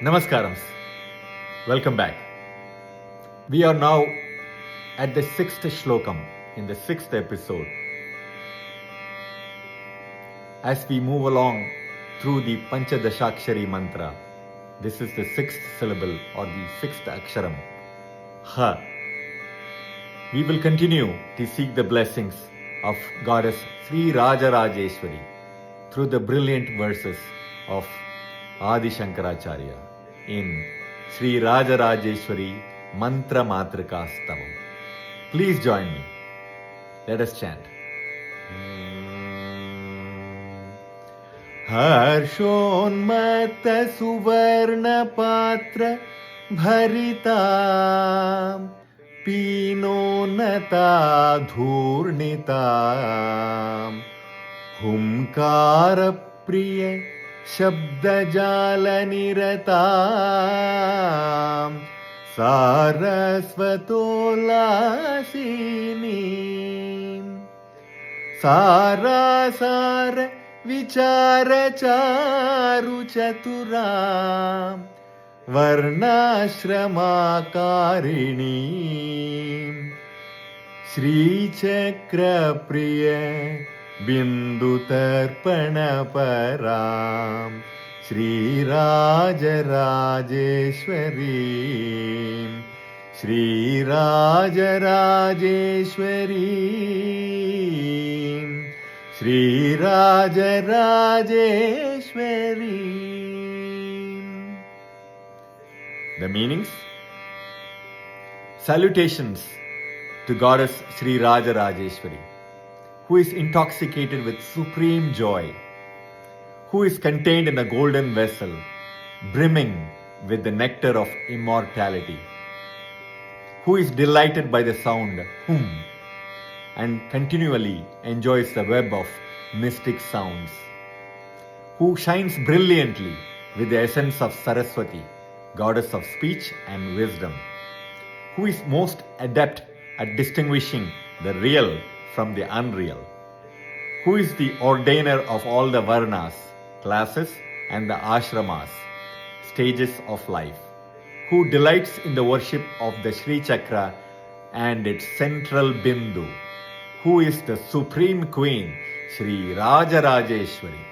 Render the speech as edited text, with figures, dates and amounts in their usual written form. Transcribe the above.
Namaskarams. Welcome back. We are now at the sixth shlokam in the sixth episode. As we move along through the Panchadashakshari mantra, this is the sixth syllable or the sixth aksharam, Ha. We will continue to seek the blessings of Goddess Sri Rajarajeshwari through the brilliant verses of Adi Shankaracharya in Sri Rajarajeshwari Mantra Matrikastavam. Please join me. Let us chant. Harshonmata Suvarna Patra Bharita Pinonata Dhurnita Humkara Priya Shabdajalanirata Sarasvatolasini Sarasara Vichara Charu Chatura Varnashrama Karini Shri Chakra Priya Bindu Tarpana Param Shri Rajarajeshwari Shri Rajarajeshwari Shri Rajarajeshwari. The meanings? Salutations to Goddess Sri Rajarajeshwari, who is intoxicated with supreme joy, who is contained in a golden vessel, brimming with the nectar of immortality, who is delighted by the sound hum and continually enjoys the web of mystic sounds, who shines brilliantly with the essence of Saraswati, goddess of speech and wisdom, who is most adept at distinguishing the real from the unreal, who is the ordainer of all the varnas, classes, and the ashramas, stages of life, who delights in the worship of the Sri Chakra and its central Bindu, who is the Supreme Queen, Sri Rajarajeshwari.